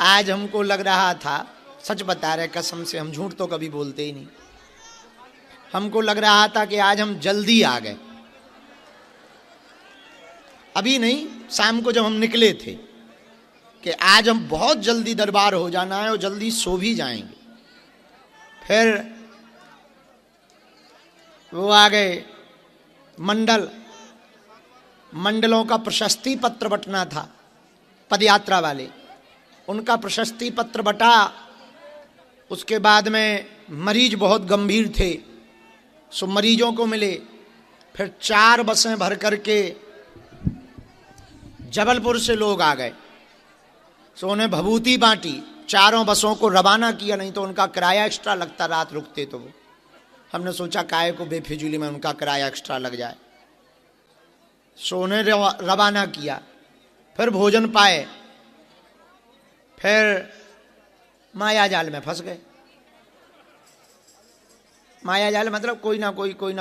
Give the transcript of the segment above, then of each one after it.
आज हमको लग रहा था, सच बता रहे कसम से, हम झूठ तो कभी बोलते ही नहीं, हमको लग रहा था कि आज हम जल्दी आ गए। अभी नहीं, शाम को जब हम निकले थे कि आज हम बहुत जल्दी दरबार हो जाना है और जल्दी सो भी जाएंगे। फिर वो आ गए मंडलों का प्रशस्ति पत्र बंटना था, पदयात्रा वाले, उनका प्रशस्ति पत्र बटा। उसके बाद में मरीज बहुत गंभीर थे, सो मरीजों को मिले। फिर 4 बसें भर करके जबलपुर से लोग आ गए, सो उन्हें भभूति बांटी, 4 बसों को रवाना किया, नहीं तो उनका किराया एक्स्ट्रा लगता, रात रुकते तो वो। हमने सोचा काहे को बेफिजूली में उनका किराया एक्स्ट्रा लग जाए, सो उन्हें रवाना किया। फिर भोजन पाए, फिर माया जाल में फंस गए। माया जाल मतलब कोई ना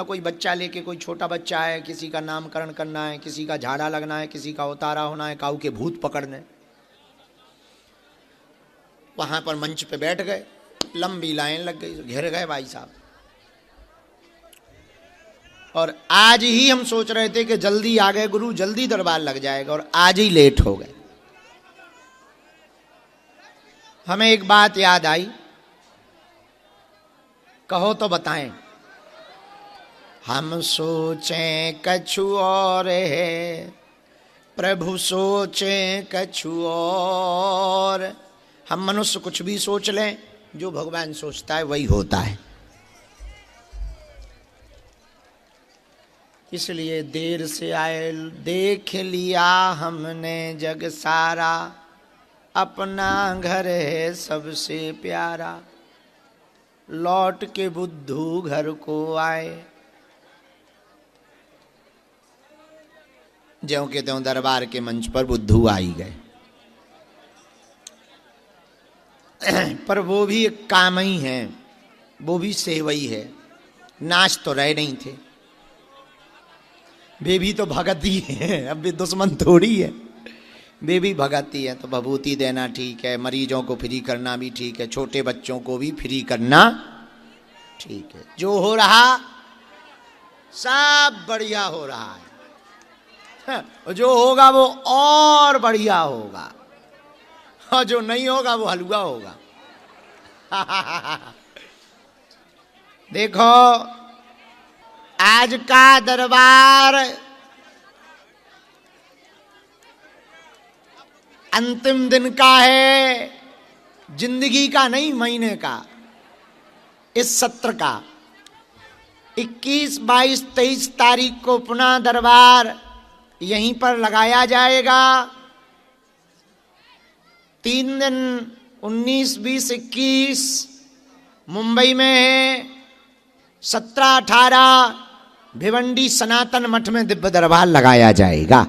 कोई बच्चा लेके, कोई छोटा बच्चा है, किसी का नामकरण करना है, किसी का झाड़ा लगना है, किसी का उतारा होना है, काऊ के भूत पकड़ने। वहां पर मंच पे बैठ गए, लंबी लाइन लग गई, घेर गए भाई साहब। और आज ही हम सोच रहे थे कि जल्दी आ गए गुरु, जल्दी दरबार लग जाएगा, और आज ही लेट हो गए। हमें एक बात याद आई, कहो तो बताएं। हम सोचें कछु और है, प्रभु सोचें कछु और। हम मनुष्य कुछ भी सोच लें, जो भगवान सोचता है वही होता है। इसलिए देर से आए, देख लिया हमने जग सारा, अपना घर है सबसे प्यारा, लौट के बुद्धू घर को आए। ज्यों के त्यों दरबार के मंच पर बुद्धू आ ही गए। पर वो भी एक काम ही है, वो भी सेवई है, नाच तो रहे नहीं थे। वे भी तो भगती है, अब भी दुश्मन थोड़ी है, वे भी भगती है। तो भभूति देना ठीक है, मरीजों को फ्री करना भी ठीक है, छोटे बच्चों को भी फ्री करना ठीक है। जो हो रहा सब बढ़िया हो रहा है, जो होगा वो और बढ़िया होगा, और जो नहीं होगा वो हलवा होगा। देखो आज का दरबार अंतिम दिन का है, जिंदगी का नहीं, महीने का, इस सत्र का। 21, 22, 23 तारीख को पुनः दरबार यहीं पर लगाया जाएगा। 3 दिन 19, 20, 21 मुंबई में है, 17, 18 भिवंडी सनातन मठ में दिव्य दरबार लगाया जाएगा।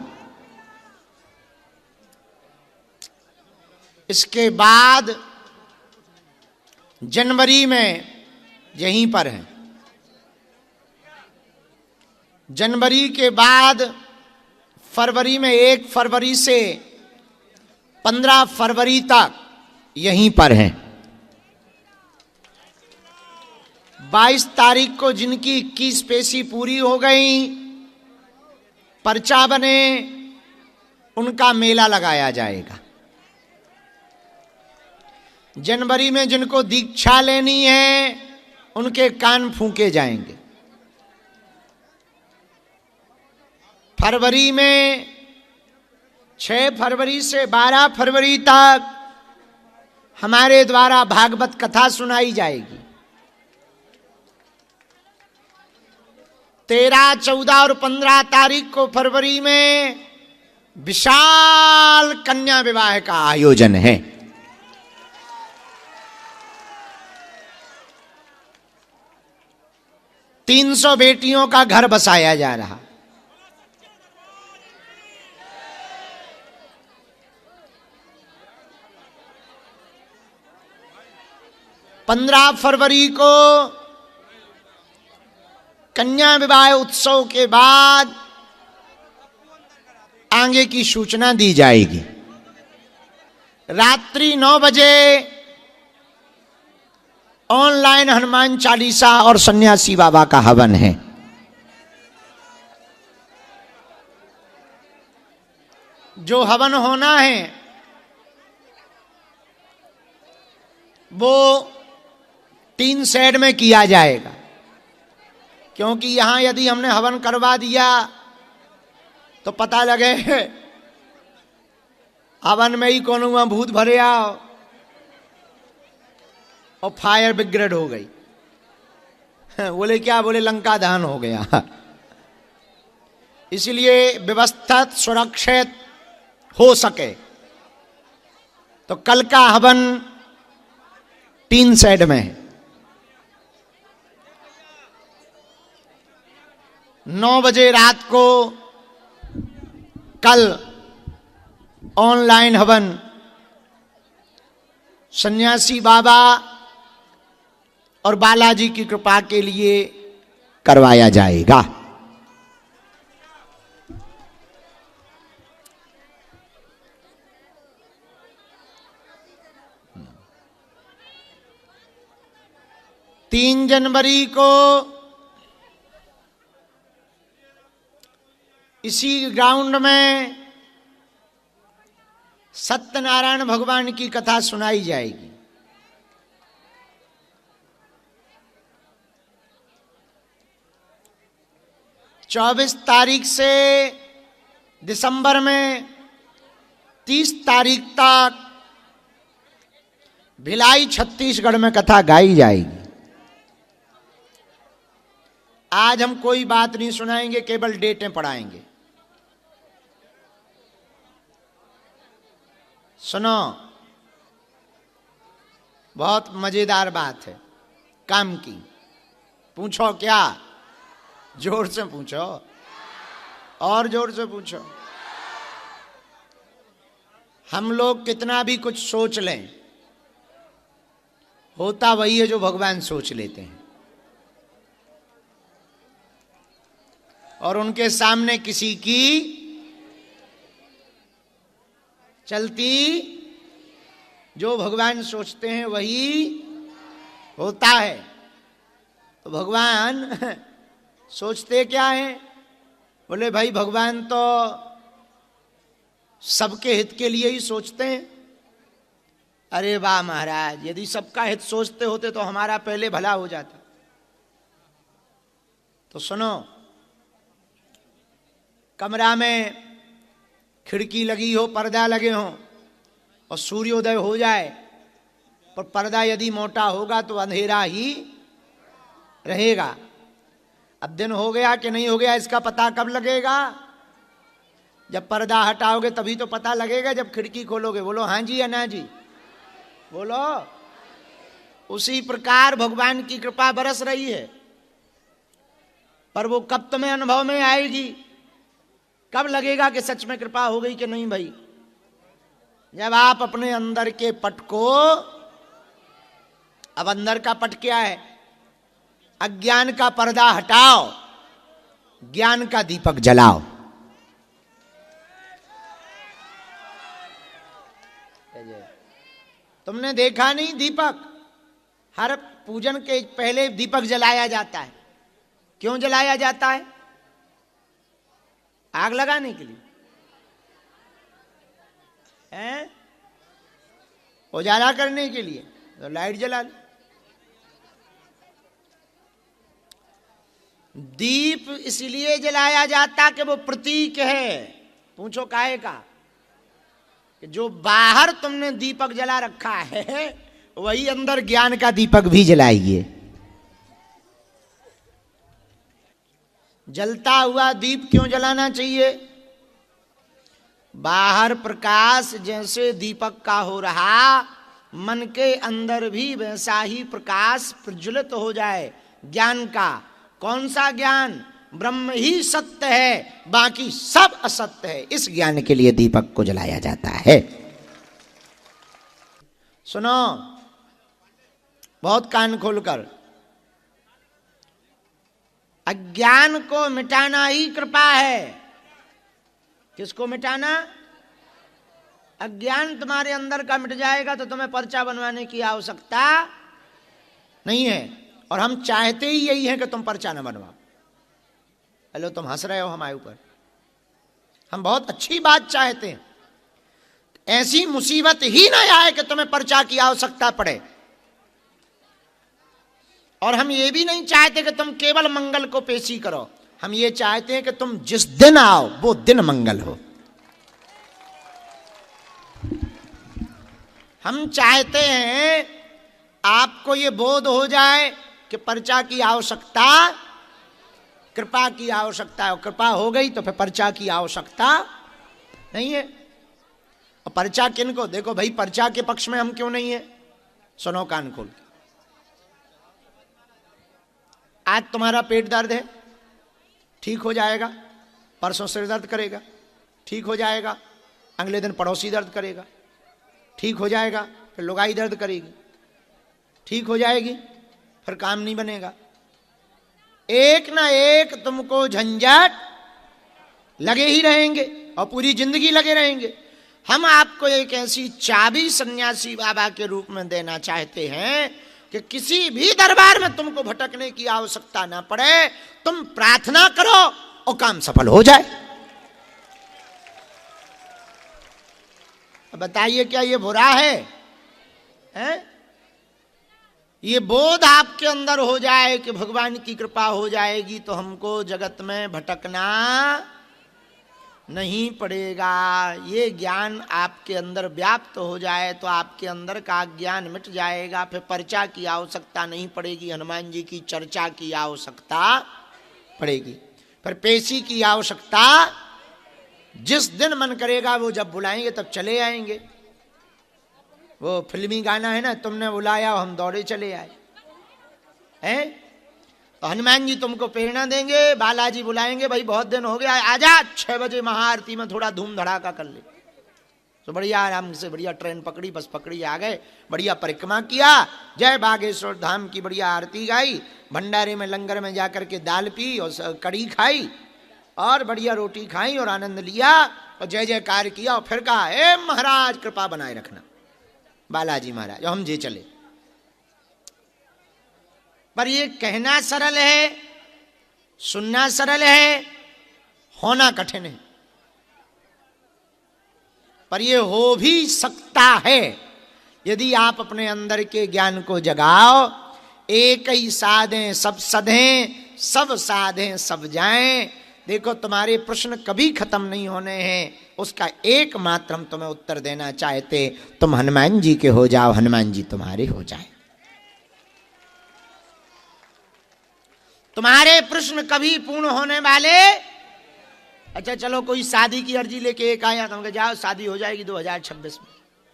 इसके बाद जनवरी में यहीं पर है। जनवरी के बाद फरवरी में 1 फरवरी से 15 फरवरी तक यहीं पर हैं। 22 तारीख को जिनकी 21 पेशी पूरी हो गई, पर्चा बने, उनका मेला लगाया जाएगा। जनवरी में जिनको दीक्षा लेनी है, उनके कान फूंके जाएंगे। फरवरी में 6 फरवरी से 12 फरवरी तक हमारे द्वारा भागवत कथा सुनाई जाएगी। 13, 14 और 15 तारीख को फरवरी में विशाल कन्या विवाह का आयोजन है। तीन 300 बेटियों का घर बसाया जा रहा। पंद्रह फरवरी को कन्या विवाह उत्सव के बाद आगे की सूचना दी जाएगी। रात्रि 9 बजे ऑनलाइन हनुमान चालीसा और सन्यासी बाबा का हवन है। जो हवन होना है वो 3 सेट में किया जाएगा, क्योंकि यहां यदि हमने हवन करवा दिया तो पता लगे हवन में ही कोनो भूत भरे आओ और फायर ब्रिगेड हो गई। बोले क्या? बोले लंका दहन हो गया। इसलिए व्यवस्थित सुरक्षित हो सके तो कल का हवन 3 सेट में है। 9 बजे रात को कल ऑनलाइन हवन सन्यासी बाबा और बालाजी की कृपा के लिए करवाया जाएगा। तीन जनवरी को इसी ग्राउंड में सत्यनारायण भगवान की कथा सुनाई जाएगी। चौबीस तारीख से दिसंबर में 30 तारीख तक भिलाई छत्तीसगढ़ में कथा गाई जाएगी। आज हम कोई बात नहीं सुनाएंगे, केवल डेटें पढ़ाएंगे। सुनो, बहुत मजेदार बात है काम की। पूछो क्या? जोर से पूछो, और जोर से पूछो। हम लोग कितना भी कुछ सोच लें, होता वही है जो भगवान सोच लेते हैं, और उनके सामने किसी की चलती। जो भगवान सोचते हैं वही होता है। तो भगवान सोचते क्या है? बोले भाई भगवान तो सबके हित के लिए ही सोचते हैं। अरे वाह महाराज, यदि सबका हित सोचते होते तो हमारा पहले भला हो जाता। तो सुनो, कमरा में खिड़की लगी हो, पर्दा लगे हो और सूर्योदय हो जाए, पर पर्दा यदि मोटा होगा तो अंधेरा ही रहेगा। अब दिन हो गया कि नहीं हो गया इसका पता कब लगेगा? जब पर्दा हटाओगे तभी तो पता लगेगा, जब खिड़की खोलोगे। बोलो हाँ जी या ना जी? बोलो। उसी प्रकार भगवान की कृपा बरस रही है, पर वो कब तुम्हें अनुभव में आएगी? कब लगेगा कि सच में कृपा हो गई कि नहीं भाई? जब आप अपने अंदर के पट को, अब अंदर का पट क्या है? अज्ञान का पर्दा हटाओ, ज्ञान का दीपक जलाओ। तुमने देखा नहीं दीपक? हर पूजन के पहले दीपक जलाया जाता है। क्यों जलाया जाता है? आग लगाने के लिए हैं? उजाला करने के लिए तो लाइट जला लो। दीप इसलिए जलाया जाता कि वो प्रतीक है। पूछो काहे का? कि जो बाहर तुमने दीपक जला रखा है वही अंदर ज्ञान का दीपक भी जलाइए। जलता हुआ दीप क्यों जलाना चाहिए? बाहर प्रकाश जैसे दीपक का हो रहा, मन के अंदर भी वैसा ही प्रकाश प्रज्वलित हो जाए ज्ञान का। कौन सा ज्ञान? ब्रह्म ही सत्य है, बाकी सब असत्य है। इस ज्ञान के लिए दीपक को जलाया जाता है। सुनो बहुत कान खोलकर, अज्ञान को मिटाना ही कृपा है। किसको मिटाना? अज्ञान तुम्हारे अंदर का मिट जाएगा तो तुम्हें पर्चा बनवाने की आवश्यकता नहीं है। और हम चाहते ही यही है कि तुम पर्चा न बनवाओ। हेलो, तुम हंस रहे हो हमारे ऊपर। हम बहुत अच्छी बात चाहते हैं, ऐसी मुसीबत ही ना आए कि तुम्हें पर्चा की आवश्यकता पड़े। और हम ये भी नहीं चाहते कि तुम केवल मंगल को पेशी करो, हम ये चाहते हैं कि तुम जिस दिन आओ वो दिन मंगल हो। हम चाहते हैं आपको ये बोध हो जाए कि पर्चा की आवश्यकता कृपा की आवश्यकता है, और कृपा हो गई तो फिर पर्चा की आवश्यकता नहीं है। और पर्चा किनको? देखो भाई, पर्चा के पक्ष में हम क्यों नहीं है? सुनो कान खोल के। आज तुम्हारा पेट दर्द है, ठीक हो जाएगा। परसों सिर दर्द करेगा, ठीक हो जाएगा। अगले दिन पड़ोसी दर्द करेगा, ठीक हो जाएगा। फिर लुगाई दर्द करेगी, ठीक हो जाएगी। फिर काम नहीं बनेगा। एक ना एक तुमको झंझट लगे ही रहेंगे और पूरी जिंदगी लगे रहेंगे। हम आपको एक ऐसी चाबी सन्यासी बाबा के रूप में देना चाहते हैं कि किसी भी दरबार में तुमको भटकने की आवश्यकता ना पड़े। तुम प्रार्थना करो और काम सफल हो जाए। बताइए, क्या ये बुरा है? हैं? ये बोध आपके अंदर हो जाए कि भगवान की कृपा हो जाएगी तो हमको जगत में भटकना नहीं पड़ेगा। ये ज्ञान आपके अंदर व्याप्त हो जाए तो आपके अंदर का ज्ञान मिट जाएगा। फिर पर्चा की आवश्यकता नहीं पड़ेगी, हनुमान जी की चर्चा की आवश्यकता पड़ेगी। फिर पेशी की आवश्यकता जिस दिन मन करेगा वो जब बुलाएंगे तब चले आएंगे। वो फिल्मी गाना है ना, तुमने बुलाया और हम दौड़े चले आए, हैं? तो हनुमान जी तुमको प्रेरणा देंगे, बालाजी बुलाएंगे, भाई बहुत दिन हो गया, आजा 6 बजे महाआरती में थोड़ा धूम धड़ाका कर ले। तो बढ़िया आराम से बढ़िया ट्रेन पकड़ी, बस पकड़ी, आ गए, बढ़िया परिक्रमा किया, जय बागेश्वर धाम की बढ़िया आरती गाई, भंडारे में लंगर में जाकर के दाल पी और कड़ी खाई और बढ़िया रोटी खाई और आनंद लिया और जय जयकार किया। और फिर कहा, हे महाराज कृपा बनाए रखना, बालाजी महाराज, हम जे चले। पर ये कहना सरल है, सुनना सरल है, होना कठिन है। पर ये हो भी सकता है यदि आप अपने अंदर के ज्ञान को जगाओ। एक ही साधें सब सधें, सब साधें सब जाएं। देखो, तुम्हारे प्रश्न कभी खत्म नहीं होने हैं, उसका एकमात्र हम तुम्हें उत्तर देना चाहते, तुम हनुमान जी के हो जाओ, हनुमान जी तुम्हारे हो जाए। तुम्हारे प्रश्न कभी पूर्ण होने वाले। अच्छा चलो, कोई शादी की अर्जी लेके एक आया, तो हम कहा जाओ शादी हो जाएगी 2026 में।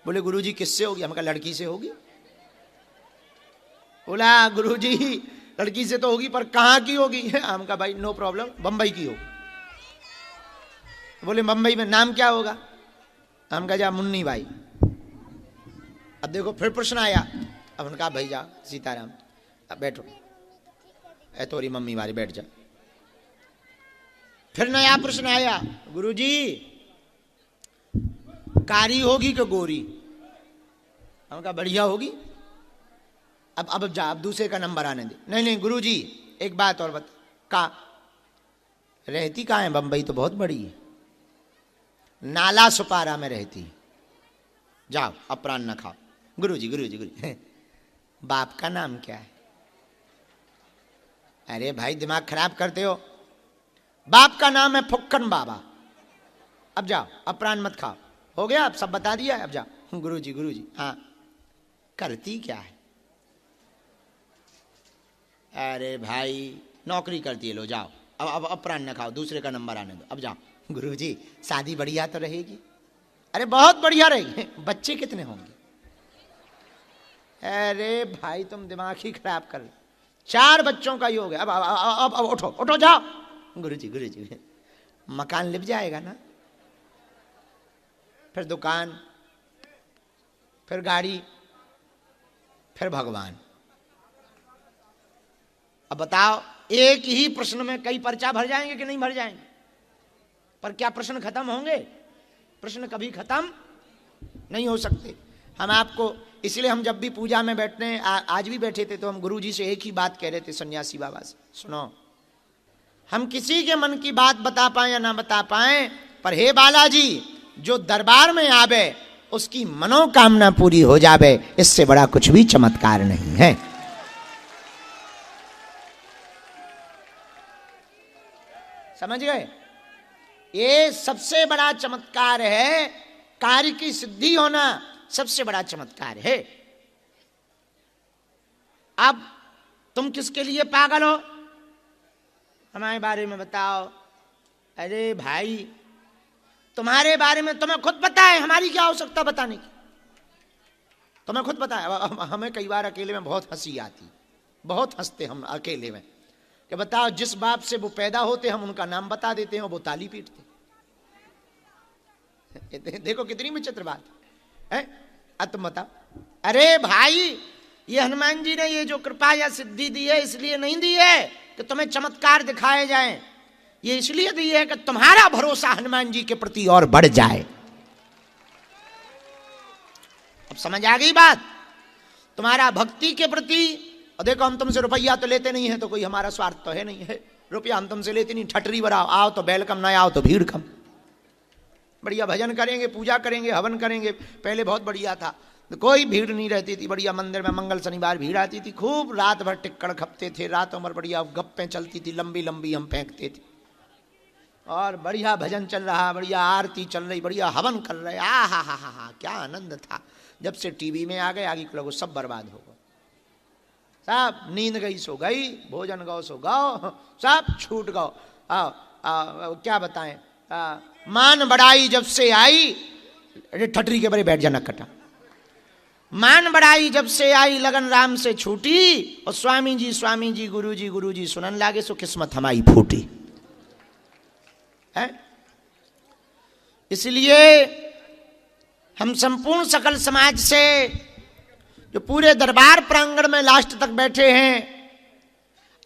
बोले गुरुजी किससे होगी? हम कहा लड़की से होगी। बोला गुरुजी लड़की से तो होगी, पर कहाँ की होगी? हम कहा भाई नो प्रॉब्लम, बंबई की होगी। बोले बंबई में नाम क्या होगा? हम कहा जा मुन्नी भाई। अब देखो फिर प्रश्न आया। अब उनका भाई जा सीताराम, अब बैठो, ऐ तोरी मम्मी वाली बैठ जा। फिर नया प्रश्न आया, गुरुजी कारी होगी कि गोरी? हम कहा बढ़िया होगी। अब जा, अब दूसरे का नंबर आने दे। नहीं नहीं गुरुजी एक बात और बता, का रहती कहाँ है? बंबई तो बहुत बड़ी है, नाला सुपारा में रहती है, जाओ अपराह्न न खाओ। गुरुजी गुरुजी गुरुजी बाप का नाम क्या है? अरे भाई दिमाग खराब करते हो, बाप का नाम है फुक्कन बाबा। अब जाओ अपराह्न मत खाओ, हो गया, अब सब बता दिया, अब जाओ। गुरुजी गुरुजी हाँ, करती क्या है? अरे भाई नौकरी करती है, लो जाओ, अब अपराह्न न खाओ, दूसरे का नंबर आने दो, अब जाओ। गुरुजी शादी बढ़िया तो रहेगी? अरे बहुत बढ़िया रहेगी। बच्चे कितने होंगे? अरे भाई तुम दिमाग ही खराब कर, 4 बच्चों का ही हो गया। अब उठो उठो जाओ। गुरुजी मकान लिप जाएगा ना, फिर दुकान, फिर गाड़ी, फिर भगवान। अब बताओ, एक ही प्रश्न में कई पर्चा भर जाएंगे कि नहीं भर जाएंगे? पर क्या प्रश्न खत्म होंगे? प्रश्न कभी खत्म नहीं हो सकते। हम आपको इसलिए हम जब भी पूजा में बैठते हैं, आज भी बैठे थे तो हम गुरु जी से एक ही बात कह रहे थे, सन्यासी बाबा से, सुनो हम किसी के मन की बात बता पाए या ना बता पाए, पर हे बालाजी जो दरबार में आवे उसकी मनोकामना पूरी हो जावे, इससे बड़ा कुछ भी चमत्कार नहीं है। समझ गए? ये सबसे बड़ा चमत्कार है, कार्य की सिद्धि होना सबसे बड़ा चमत्कार है। अब तुम किसके लिए पागल हो? हमारे बारे में बताओ। अरे भाई तुम्हारे बारे में तुम्हें खुद पता है, हमारी क्या आवश्यकता बताने की? तुम्हें खुद पता है। हमें कई बार अकेले में बहुत हंसी आती, बहुत हंसते हम अकेले में, कि बताओ जिस बाप से वो पैदा होते हम उनका नाम बता देते हैं, वो ताली पीटते। देखो कितनी विचित्र बात है। तुम बताओ। अरे भाई ये हनुमान जी ने ये जो कृपा या सिद्धि दी है इसलिए नहीं दी है कि तुम्हें चमत्कार दिखाए जाएं, ये इसलिए दी है कि तुम्हारा भरोसा हनुमान जी के प्रति और बढ़ जाए। अब समझ आ गई बात? तुम्हारा भक्ति के प्रति। और देखो हम तुमसे रुपया तो लेते नहीं है, तो कोई हमारा स्वार्थ तो है नहीं है, रुपया हम तुमसे लेते नहीं। ठटरी भराओ, आओ तो वेलकम, ना आओ तो भीड़ कम। बढ़िया भजन करेंगे, पूजा करेंगे, हवन करेंगे। पहले बहुत बढ़िया था, कोई भीड़ नहीं रहती थी। बढ़िया मंदिर में मंगल शनिवार भीड़ आती थी, खूब रात भर टिक्कड़ खपते थे, रातों भर बढ़िया गप्पें चलती थी, लंबी लंबी हम फेंकते थे, और बढ़िया भजन चल रहा, बढ़िया आरती चल रही, बढ़िया हवन कर रहे। आ हा हा हा हा, क्या आनंद था। जब से टीवी में आ गए आगे के लोगों सब बर्बाद हो गए, सब नींद गई सो गई, भोजन गौ सो गौ, सब छूट गौ। क्या बताएं, मान बढ़ाई जब से आई, ठटरी के बड़े बैठ जाना कटा। मान बढ़ाई जब से आई, लगन राम से छूटी, और स्वामी जी गुरु जी सुनन लागे, सो किस्मत हमारी फूटी है। इसलिए हम संपूर्ण सकल समाज से, जो पूरे दरबार प्रांगण में लास्ट तक बैठे हैं,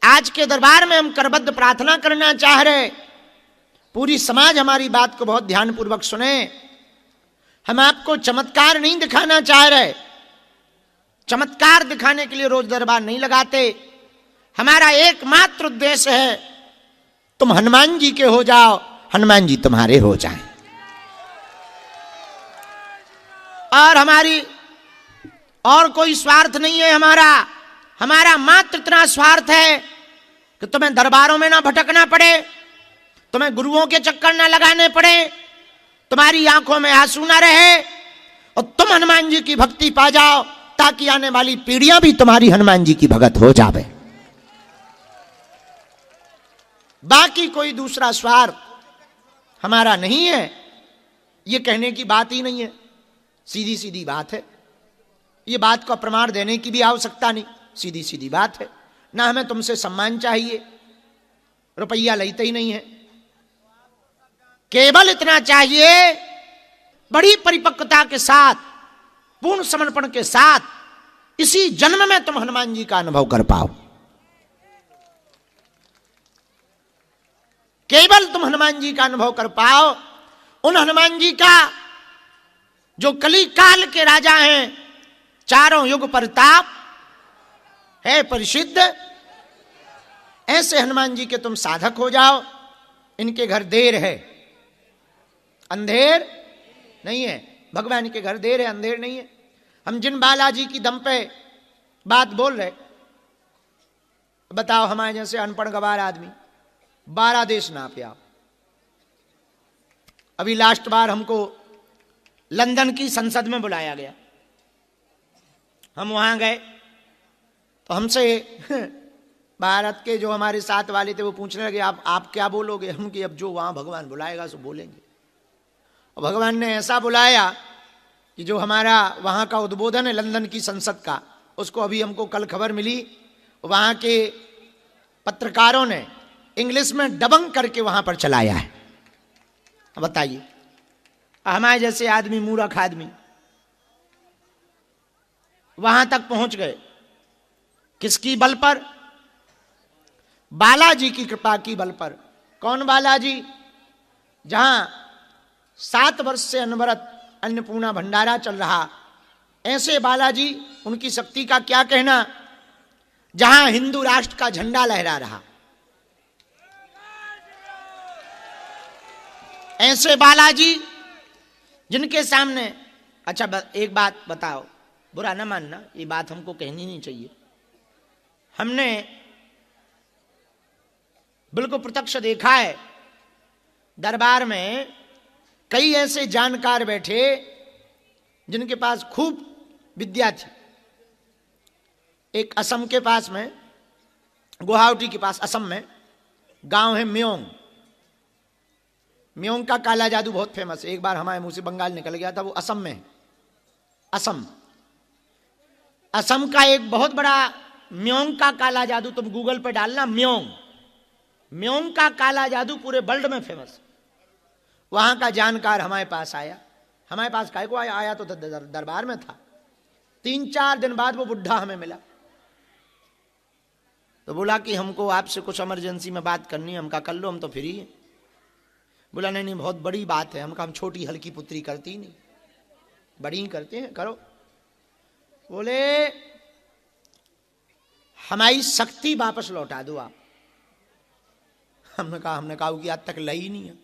आज के दरबार में हम करबद्ध प्रार्थना करना चाह रहे, पूरी समाज हमारी बात को बहुत ध्यानपूर्वक सुने। हम आपको चमत्कार नहीं दिखाना चाह रहे, चमत्कार दिखाने के लिए रोज दरबार नहीं लगाते। हमारा एकमात्र उद्देश्य है तुम हनुमान जी के हो जाओ, हनुमान जी तुम्हारे हो जाएं। और हमारी और कोई स्वार्थ नहीं है हमारा मात्र इतना स्वार्थ है कि तुम्हें दरबारों में ना भटकना पड़े, तुम्हें गुरुओं के चक्कर ना लगाने पड़े, तुम्हारी आंखों में आंसू ना रहे, और तुम हनुमान जी की भक्ति पा जाओ, ताकि आने वाली पीढ़ियां भी तुम्हारी हनुमान जी की भगत हो जावे। बाकी कोई दूसरा स्वार्थ हमारा नहीं है। ये कहने की बात ही नहीं है, सीधी सीधी बात है। ये बात को प्रमाण देने की भी आवश्यकता नहीं, सीधी सीधी बात है। ना हमें तुमसे सम्मान चाहिए, रुपया लेते ही नहीं है, केवल इतना चाहिए बड़ी परिपक्वता के साथ, पूर्ण समर्पण के साथ, इसी जन्म में तुम हनुमान जी का अनुभव कर पाओ। केवल तुम हनुमान जी का अनुभव कर पाओ, उन हनुमान जी का जो कली काल के राजा हैं, चारों युग प्रताप है परिसिद्ध, ऐसे हनुमान जी के तुम साधक हो जाओ। इनके घर देर है, अंधेर नहीं है। भगवान के घर देर है, अंधेर नहीं है। हम जिन बालाजी की दम पे बात बोल रहे, बताओ हमारे जैसे अनपढ़ गवार आदमी 12 देश नापे आप। अभी लास्ट बार हमको लंदन की संसद में बुलाया गया, हम वहां गए तो हमसे भारत के जो हमारे साथ वाले थे वो पूछने लगे आप क्या बोलोगे? हम कि अब जो वहां भगवान बुलाएगा सो बोलेंगे। और भगवान ने ऐसा बुलाया कि जो हमारा वहाँ का उद्बोधन है लंदन की संसद का, उसको अभी हमको कल खबर मिली, वहाँ के पत्रकारों ने इंग्लिश में डबंग करके वहाँ पर चलाया है। बताइए, हमारे जैसे आदमी, मूर्ख आदमी वहाँ तक पहुँच गए। किसकी बल पर? बालाजी की कृपा की बल पर। कौन बालाजी? जहाँ 7 वर्ष से अनवरत अन्नपूर्णा भंडारा चल रहा। ऐसे बालाजी, उनकी शक्ति का क्या कहना, जहां हिंदू राष्ट्र का झंडा लहरा रहा। ऐसे बालाजी जिनके सामने, अच्छा एक बात बताओ, बुरा ना मानना, ये बात हमको कहनी नहीं चाहिए। हमने बिल्कुल प्रत्यक्ष देखा है, दरबार में कई ऐसे जानकार बैठे जिनके पास खूब विद्या थी। एक असम के पास में, गुवाहाटी के पास असम में गांव है म्योंग। म्योंग का काला जादू बहुत फेमस है। एक बार हमारे मुंह से बंगाल निकल गया था, वो असम में है। असम का एक बहुत बड़ा म्योंग का काला जादू, तुम गूगल पे डालना म्योंग का काला जादू पूरे वर्ल्ड में फेमस। वहां का जानकार हमारे पास आया। हमारे पास काहे को आया तो दरबार में था। 3-4 दिन बाद वो बुढ़ा हमें मिला, तो बोला कि हमको आपसे कुछ इमरजेंसी में बात करनी है। हम कहा कर लो, हम तो फ्री हैं। बोला नहीं नहीं, बहुत बड़ी बात है। हम कहा हम छोटी हल्की पुत्री करती नहीं, बड़ी ही करते हैं, करो। बोले हमारी शक्ति वापस लौटा दो आप। हमने कहा कि आज तक लाई नहीं है।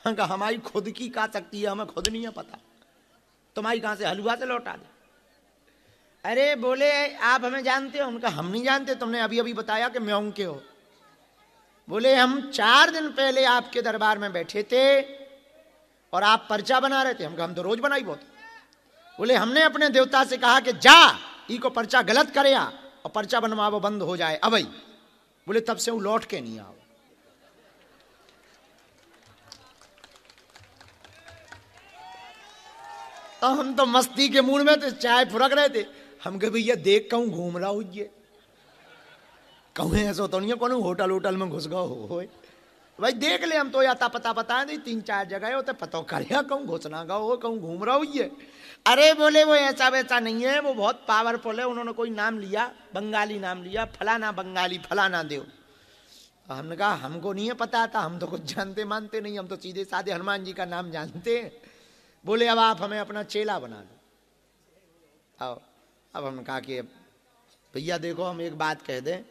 हम कहा हमारी खुद की क्या शक्ति है, हमें खुद नहीं है पता, तुम्हारी कहां से हलवा से लौटा दे। अरे बोले आप हमें जानते हो? उनका हम नहीं जानते, तुमने अभी अभी बताया कि म्योंग के हो। बोले हम 4 दिन पहले आपके दरबार में बैठे थे और आप पर्चा बना रहे थे। हम तो रोज बनाई बहुत। बोले हमने अपने देवता से कहा कि जा ई को पर्चा गलत करे और पर्चा बनवा वो बंद हो जाए अबई। बोले तब से वो लौट के नहीं आओ। तो हम तो मस्ती के मूड में थे, चाय फुरक रहे थे। हम कहे भैया देख कहूं घूम रहा हूं, ये कहूँ ऐसा तो नहीं है कौन होटल में घुस गए हो भाई देख ले। हम तो या पता बता दी 3-4 जगह होते पता करेगा, कहूँ घुसना गा हो, कहूँ घूम रहा हूँ ये। अरे बोले वो ऐसा वैसा नहीं है, वो बहुत पावरफुल है। उन्होंने कोई नाम लिया, बंगाली नाम लिया, फलाना बंगाली फलाना देव। हमने कहा हमको नहीं है पता था, हम तो कुछ जानते मानते नहीं, हम तो सीधे साधे हनुमान जी का नाम जानते हैं। बोले अब आप हमें अपना चेला बना दो। आओ, अब हमने कहा कि भैया देखो हम एक बात कह दें।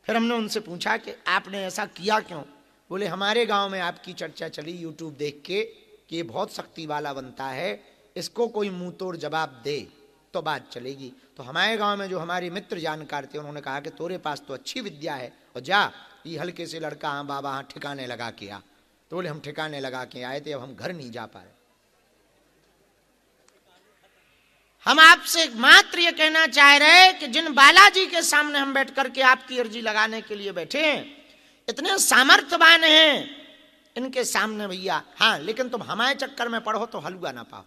फिर हमने उनसे पूछा कि आपने ऐसा किया क्यों? बोले हमारे गांव में आपकी चर्चा चली यूट्यूब देख के कि ये बहुत शक्ति वाला बनता है, इसको कोई मुंह तोड़ जवाब दे तो बात चलेगी। तो हमारे गांव में जो हमारे मित्र जानकार थे उन्होंने कहा कि तोरे पास तो अच्छी विद्या है और जा ये हल्के से लड़का हाँ बाबा हाँ ठिकाने लगा के आ। तो बोले हम ठिकाने लगा के आए थे, अब हम घर नहीं जा पा रहे। हम आपसे मात्र ये कहना चाह रहे कि जिन बालाजी के सामने हम बैठ करके आपकी अर्जी लगाने के लिए बैठे हैं, इतने सामर्थ्यवान हैं इनके सामने भैया। हाँ लेकिन तुम हमारे चक्कर में पढ़ो तो हलवा ना पाओ।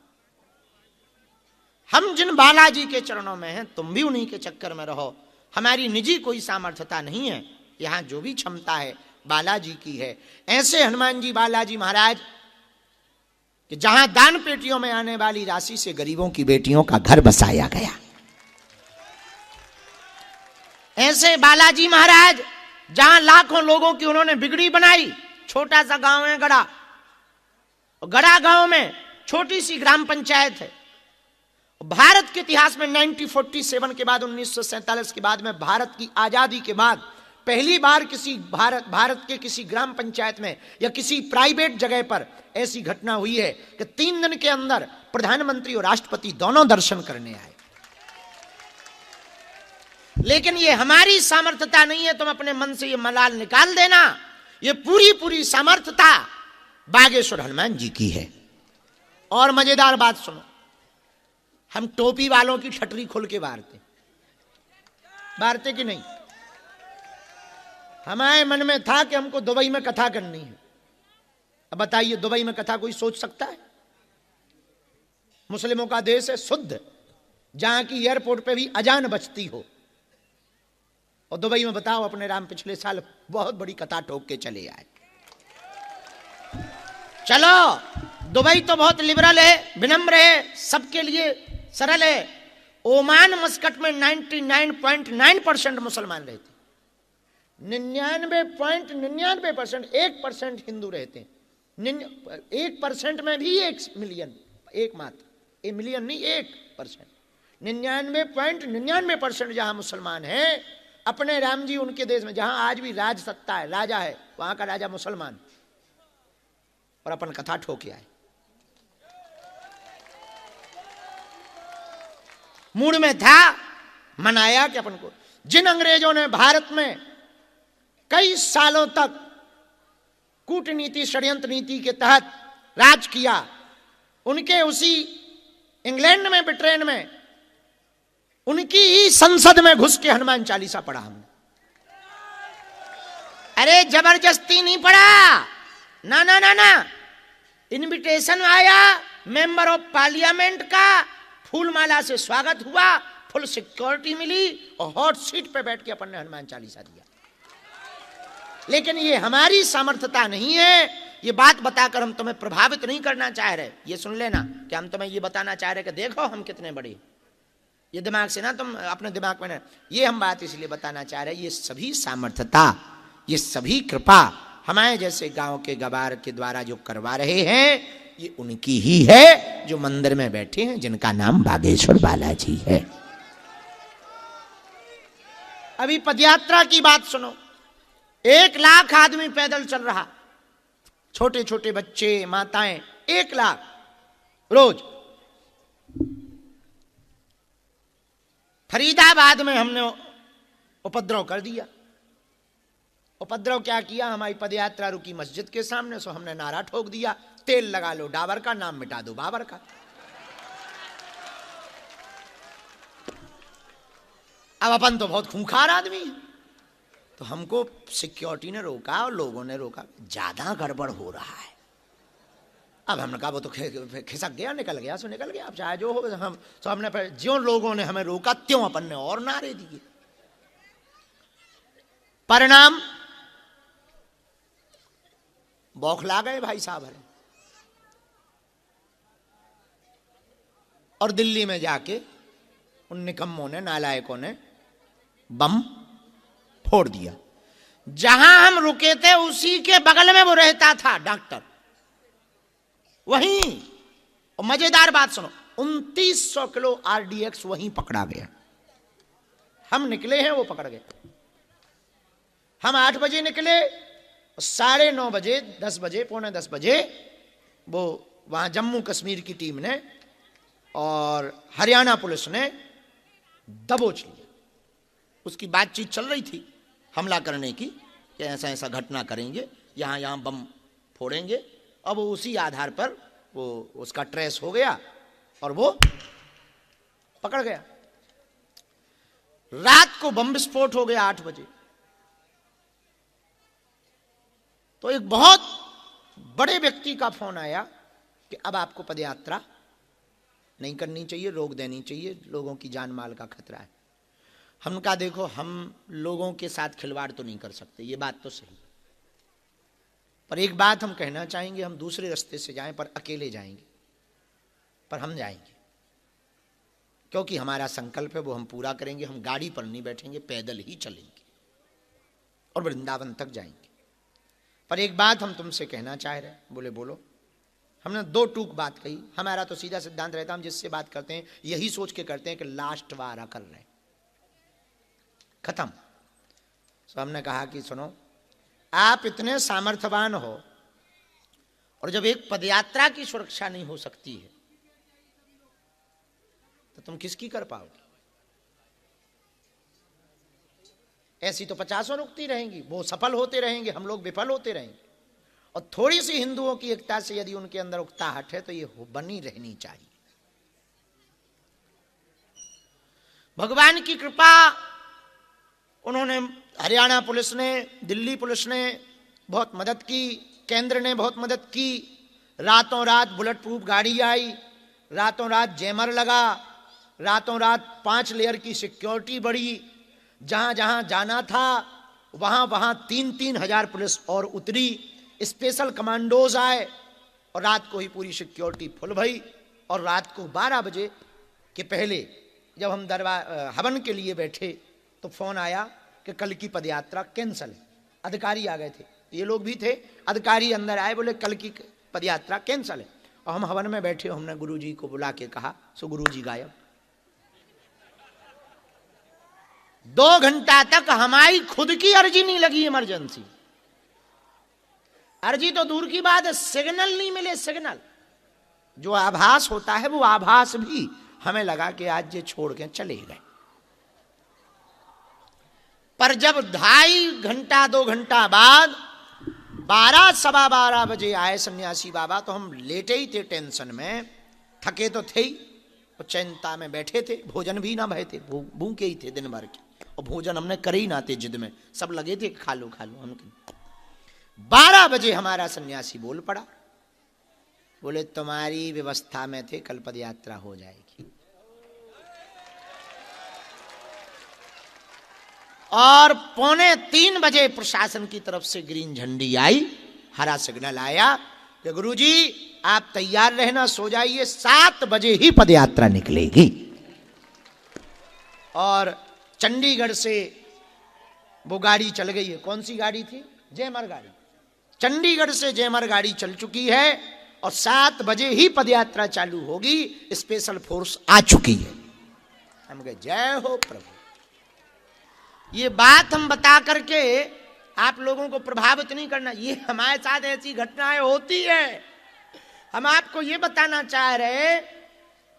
हम जिन बालाजी के चरणों में हैं तुम भी उन्हीं के चक्कर में रहो। हमारी निजी कोई सामर्थ्यता नहीं है, यहां जो भी क्षमता है बालाजी की है। ऐसे हनुमान जी बालाजी महाराज कि जहां दान पेटियों में आने वाली राशि से गरीबों की बेटियों का घर बसाया गया। ऐसे बालाजी महाराज जहां लाखों लोगों की उन्होंने बिगड़ी बनाई। छोटा सा गांव है गड़ा, गड़ा गांव में छोटी सी ग्राम पंचायत है। भारत के इतिहास में 1947 के बाद 1947 के बाद में भारत की आजादी के बाद पहली बार किसी भारत के किसी ग्राम पंचायत में या किसी प्राइवेट जगह पर ऐसी घटना हुई है कि 3 दिन के अंदर प्रधानमंत्री और राष्ट्रपति दोनों दर्शन करने आए। लेकिन ये हमारी सामर्थ्यता नहीं है, तुम अपने मन से ये मलाल निकाल देना। ये पूरी सामर्थ्यता बागेश्वर हनुमान जी की है। और मजेदार बात सुनो, हम टोपी वालों की ठटरी खोल के बारते कि नहीं? हमारे मन में था कि हमको दुबई में कथा करनी है। अब बताइए दुबई में कथा कोई सोच सकता है? मुस्लिमों का देश है शुद्ध, जहां की एयरपोर्ट पे भी अजान बजती हो। और दुबई में बताओ अपने राम पिछले साल बहुत बड़ी कथा ठोक के चले आए। चलो दुबई तो बहुत लिबरल है, विनम्र है, सबके लिए सरल है। ओमान मस्कट में 99.9% मुसलमान रहते, 99.99% 1% हिंदू रहते हैं। 1% में भी 1 मिलियन एकमात्र, 1 मिलियन नहीं, 1%, 99.99% जहां मुसलमान हैं अपने राम जी उनके देश में, जहां आज भी राज सत्ता है, राजा है, वहां का राजा मुसलमान, और अपन कथा ठोके आए। मूड में था, मनाया कि अपन को, जिन अंग्रेजों ने भारत में कई सालों तक कूटनीति षड्यंत्र नीति के तहत राज किया, उनके उसी इंग्लैंड में, ब्रिटेन में, उनकी ही संसद में घुस के हनुमान चालीसा पढ़ा हमने। अरे जबरदस्ती नहीं पढ़ा, ना ना ना ना, इनविटेशन आया मेंबर ऑफ पार्लियामेंट का, फूलमाला से स्वागत हुआ, फुल सिक्योरिटी मिली और हॉट सीट पे बैठ के अपन ने हनुमान चालीसा दिया। लेकिन ये हमारी सामर्थ्यता नहीं है, ये बात बताकर हम तुम्हें प्रभावित नहीं करना चाह रहे। ये सुन लेना कि हम तुम्हें ये बताना चाह रहे कि देखो हम कितने बड़े, ये दिमाग से ना तुम अपने दिमाग में ना, ये हम बात इसलिए बताना चाह रहे हैं, ये सभी सामर्थ्यता, ये सभी कृपा हमारे जैसे गांव के गवार के द्वारा जो करवा रहे हैं, ये उनकी ही है जो मंदिर में बैठे हैं, जिनका नाम बागेश्वर बालाजी है। अभी पदयात्रा की बात सुनो, 1 लाख आदमी पैदल चल रहा, छोटे छोटे बच्चे, माताएं, 1 लाख रोज। फरीदाबाद में हमने उपद्रव कर दिया। उपद्रव क्या किया, हमारी पदयात्रा रुकी मस्जिद के सामने, सो हमने नारा ठोक दिया, तेल लगा लो डाबर का, नाम मिटा दो बाबर का। अब अपन तो बहुत खूंखार आदमी है, तो हमको सिक्योरिटी ने रोका और लोगों ने रोका, ज्यादा गड़बड़ हो रहा है। अब हमने कहा वो तो खिसक गया, निकल गया सो निकल गया, अब चाहे जो हो। हम तो हमने ज्यों लोगों ने हमें रोका त्यों अपन ने और नारे दिए। परिणाम बौखला गए भाई साहब हरे, और दिल्ली में जाके उन निकम्मों ने, नालायकों ने बम फोड़ दिया। जहां हम रुके थे उसी के बगल में वो रहता था डॉक्टर, वहीं। और मजेदार बात सुनो, 2900 किलो RDX वहीं पकड़ा गया। हम निकले हैं, वो पकड़ गए। हम 8 बजे निकले, 9:30 बजे, 10 बजे, पौने 10 बजे वो वहां जम्मू कश्मीर की टीम ने और हरियाणा पुलिस ने दबोच लिया। उसकी बातचीत चल रही थी हमला करने की, कि ऐसा ऐसा घटना करेंगे, यहाँ यहाँ बम फोड़ेंगे। अब उसी आधार पर वो उसका ट्रेस हो गया और वो पकड़ गया। रात को बम विस्फोट हो गया 8 बजे। तो एक बहुत बड़े व्यक्ति का फोन आया कि अब आपको पदयात्रा नहीं करनी चाहिए, रोक देनी चाहिए, लोगों की जान माल का खतरा है। हमने कहा देखो, हम लोगों के साथ खिलवाड़ तो नहीं कर सकते, ये बात तो सही, पर एक बात हम कहना चाहेंगे, हम दूसरे रास्ते से जाएं पर अकेले जाएंगे, पर हम जाएंगे, क्योंकि हमारा संकल्प है, वो हम पूरा करेंगे। हम गाड़ी पर नहीं बैठेंगे, पैदल ही चलेंगे और वृंदावन तक जाएंगे। पर एक बात हम तुमसे कहना चाह रहे हैं। बोले बोलो। हमने 2 टूक बात कही। हमारा तो सीधा सिद्धांत रहता है, हम जिससे बात करते हैं यही सोच के करते हैं कि लास्ट वारा कर रहे हैं, खत्म। तो हमने कहा कि सुनो, आप इतने सामर्थ्यवान हो और जब एक पदयात्रा की सुरक्षा नहीं हो सकती है तो तुम किसकी कर पाओगे? ऐसी तो 50 रुकती रहेंगी, वो सफल होते रहेंगे, हम लोग विफल होते रहेंगे। और थोड़ी सी हिंदुओं की एकता से यदि उनके अंदर उकताहट है तो ये बनी रहनी चाहिए। भगवान की कृपा, उन्होंने, हरियाणा पुलिस ने, दिल्ली पुलिस ने बहुत मदद की, केंद्र ने बहुत मदद की। रातों रात बुलेट प्रूफ गाड़ी आई, रातों रात जैमर लगा, रातों रात 5 लेयर की सिक्योरिटी बढ़ी। जहां जहां जाना था वहां वहां 3-3 हजार पुलिस और उतरी, स्पेशल कमांडोज आए और रात को ही पूरी सिक्योरिटी फुल भई। और रात को 12 बजे के पहले जब हम हवन के लिए बैठे तो फोन आया कि कल की पदयात्रा कैंसल है। अधिकारी आ गए थे, ये लोग भी थे, अधिकारी अंदर आए, बोले कल की पदयात्रा कैंसल है। और हम हवन में बैठे, हमने गुरुजी को बुला के कहा, सो गुरुजी गायब। 2 घंटा तक हमारी खुद की अर्जी नहीं लगी, इमरजेंसी अर्जी तो दूर की बात है, सिग्नल नहीं मिले। सिग्नल जो आभास होता है वो आभास भी हमें लगा कि आज ये छोड़ के चले गए। पर जब 2.5 घंटा 2 घंटा बाद 12 सवा 12 बजे आए सन्यासी बाबा, तो हम लेटे ही थे टेंशन में, थके तो थे ही और चिंता में बैठे थे, भोजन भी ना भय थे, भूखे ही थे दिन भर के, और भोजन हमने करे ही ना थे, जिद में सब लगे थे खा लो खा लो। हम 12 बजे हमारा सन्यासी बोल पड़ा, बोले तुम्हारी व्यवस्था में थे, कल पद यात्रा हो जाएगी। और 2:45 बजे प्रशासन की तरफ से ग्रीन झंडी आई, हरा सिग्नल आया कि गुरुजी आप तैयार रहना, सो जाइए, 7 बजे ही पदयात्रा निकलेगी। और चंडीगढ़ से वो गाड़ी चल गई है, कौन सी गाड़ी थी? जयमर गाड़ी। चंडीगढ़ से जयमर गाड़ी चल चुकी है और 7 बजे ही पदयात्रा चालू होगी, स्पेशल फोर्स आ चुकी है। हम कहे जय हो प्रभु। ये बात हम बता करके आप लोगों को प्रभावित नहीं करना, ये हमारे साथ ऐसी घटनाएं होती है। हम आपको ये बताना चाह रहे,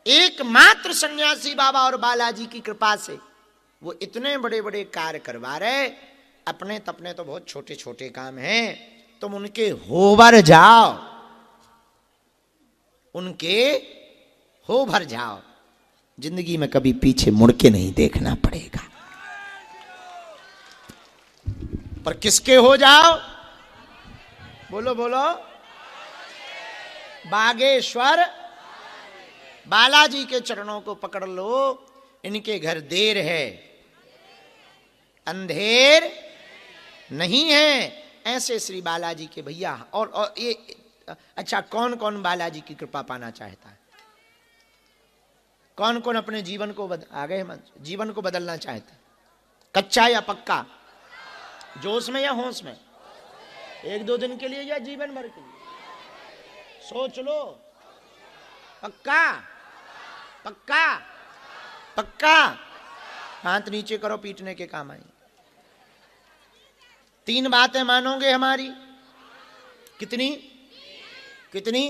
एकमात्र सन्यासी बाबा और बालाजी की कृपा से वो इतने बड़े बड़े कार्य करवा रहे। अपने तपने तो बहुत छोटे छोटे काम हैं, तुम उनके होवर जाओ, उनके हो भर जाओ, जिंदगी में कभी पीछे मुड़ के नहीं देखना पड़ेगा। पर किसके हो जाओ? बोलो बोलो, बागेश्वर बालाजी के चरणों को पकड़ लो। इनके घर देर है, अंधेर नहीं है। ऐसे श्री बालाजी के भैया। और ये अच्छा, कौन कौन बालाजी की कृपा पाना चाहता है? कौन कौन अपने जीवन को जीवन को बदलना चाहता है? कच्चा या पक्का? जोश में या होश में? 1-2 दिन के लिए या जीवन भर के लिए? सोच लो। पक्का पक्का पक्का? हाथ नीचे करो, पीटने के काम आई। 3 बातें मानोगे हमारी? कितनी कितनी?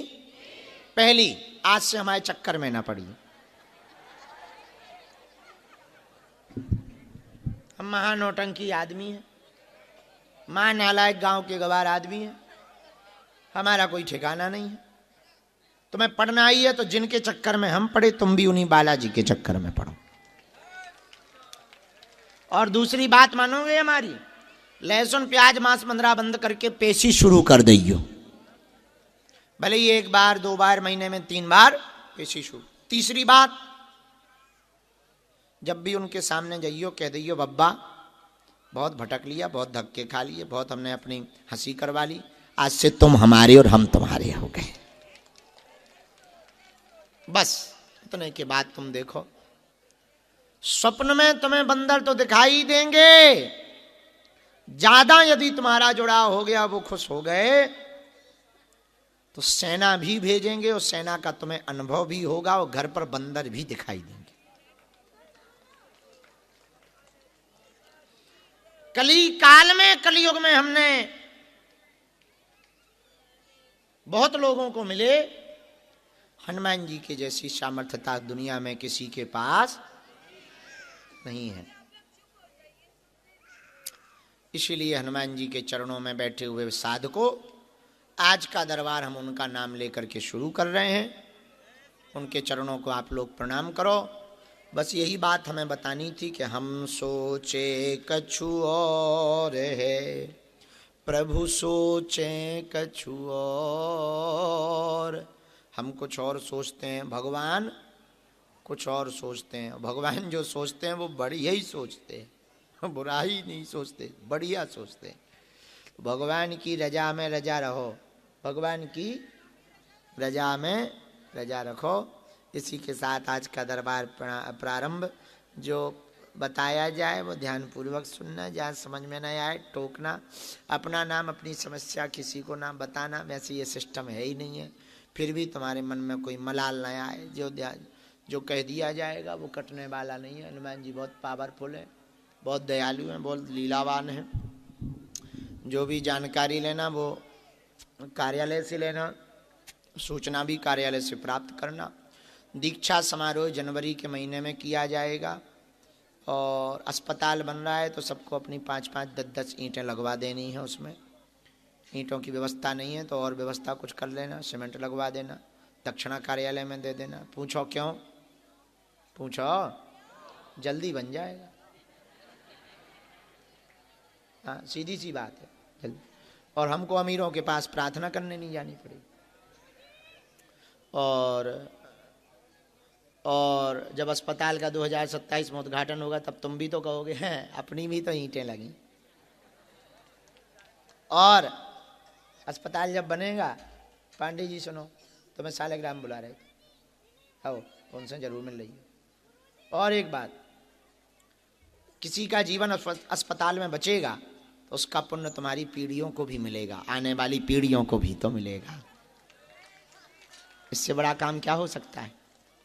पहली, आज से हमारे चक्कर में ना पड़ी। हम महानौटंकी आदमी हैं, मां नालायक गांव के गवार आदमी हैं, हमारा कोई ठिकाना नहीं है। तुम्हें पढ़ना ही है तो जिनके चक्कर में हम पढ़े, तुम भी उन्हीं बालाजी के चक्कर में पढ़ो। और दूसरी बात मानोगे हमारी? लहसुन प्याज मांस मंदरा बंद करके पेशी शुरू कर दियो। भले ही 1 बार 2 बार, महीने में 3 बार पेशी शुरू। तीसरी बात, जब भी उनके सामने जाइयो कह दियो, बब्बा बहुत भटक लिया, बहुत धक्के खा लिए, बहुत हमने अपनी हंसी करवा ली, आज से तुम हमारे और हम तुम्हारे हो गए। बस इतने के बाद तुम देखो, स्वप्न में तुम्हें बंदर तो दिखाई देंगे, ज्यादा यदि तुम्हारा जुड़ाव हो गया, वो खुश हो गए, तो सेना भी भेजेंगे और सेना का तुम्हें अनुभव भी होगा और घर पर बंदर भी दिखाई देंगे। कली काल में, कलयुग में हमने बहुत लोगों को मिले, हनुमान जी के जैसी सामर्थ्यता दुनिया में किसी के पास नहीं है। इसीलिए हनुमान जी के चरणों में बैठे हुए साधकों, आज का दरबार हम उनका नाम लेकर के शुरू कर रहे हैं। उनके चरणों को आप लोग प्रणाम करो। बस यही बात हमें बतानी थी कि हम सोचे कछु और है, प्रभु सोचे कछु और। हम कुछ और सोचते हैं, भगवान कुछ और सोचते हैं। भगवान जो सोचते हैं वो बढ़िया ही सोचते हैं, बुरा ही नहीं सोचते, बढ़िया सोचते हैं। भगवान की रजा में रजा रहो, भगवान की रजा में रजा रखो। इसी के साथ आज का दरबार प्रारंभ। जो बताया जाए वो ध्यानपूर्वक सुनना, जहाँ समझ में न आए टोकना, अपना नाम अपनी समस्या किसी को ना बताना। वैसे ये सिस्टम है ही नहीं है, फिर भी तुम्हारे मन में कोई मलाल न आए। जो कह दिया जाएगा वो कटने वाला नहीं है। हनुमान जी बहुत पावरफुल है, बहुत दयालु हैं, बहुत लीलावान हैं। जो भी जानकारी लेना वो कार्यालय से लेना, सूचना भी कार्यालय से प्राप्त करना। दीक्षा समारोह जनवरी के महीने में किया जाएगा और अस्पताल बन रहा है तो सबको अपनी 5-5, 10-10 ईंटें लगवा देनी है। उसमें ईंटों की व्यवस्था नहीं है तो और व्यवस्था कुछ कर लेना, सीमेंट लगवा देना, दक्षिणा कार्यालय में दे देना। पूछो क्यों? पूछो, जल्दी बन जाएगा। हाँ, सीधी सी बात है, जल्दी। और हमको अमीरों के पास प्रार्थना करने नहीं जानी पड़ेगी। और जब अस्पताल का 2027 में उद्घाटन होगा तब तुम भी तो कहोगे हैं अपनी भी तो ईंटें लगी। और अस्पताल जब बनेगा, पांडे जी सुनो, तुम्हें सालेग्राम बुला रहे थे, आओ उनसे जरूर मिल रही है। और एक बात, किसी का जीवन अस्पताल में बचेगा तो उसका पुण्य तुम्हारी पीढ़ियों को भी मिलेगा, आने वाली पीढ़ियों को भी तो मिलेगा। इससे बड़ा काम क्या हो सकता है?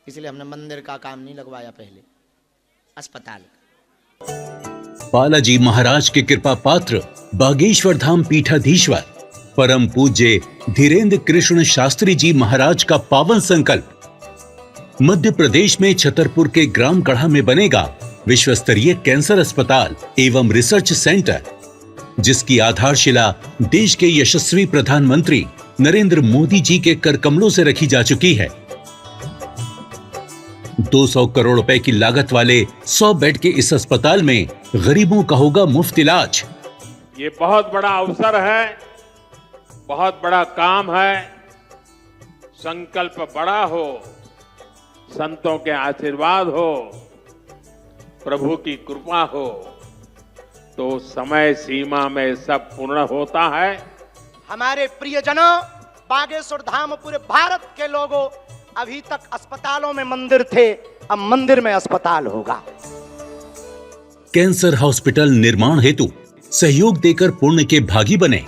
इसलिए हमने मंदिर का काम नहीं लगवाया, पहले अस्पताल। बालाजी महाराज के कृपा पात्र बागेश्वर धाम पीठाधीश्वर परम पूज्य धीरेन्द्र कृष्ण शास्त्री जी महाराज का पावन संकल्प। मध्य प्रदेश में छतरपुर के ग्राम गढ़ा में बनेगा विश्व स्तरीय कैंसर अस्पताल एवं रिसर्च सेंटर, जिसकी आधारशिला देश के यशस्वी प्रधानमंत्री नरेंद्र मोदी जी के कर कमलों से रखी जा चुकी है। 200 करोड़ रुपए की लागत वाले 100 बेड के इस अस्पताल में गरीबों का होगा मुफ्त इलाज। ये बहुत बड़ा अवसर है, बहुत बड़ा काम है। संकल्प बड़ा हो, संतों के आशीर्वाद हो, प्रभु की कृपा हो तो समय सीमा में सब पूर्ण होता है। हमारे प्रियजनों, बागेश्वर धाम पूरे भारत के लोगों, अभी तक अस्पतालों में मंदिर थे, अब मंदिर में अस्पताल होगा। कैंसर हॉस्पिटल निर्माण हेतु सहयोग देकर पुण्य के भागी बने।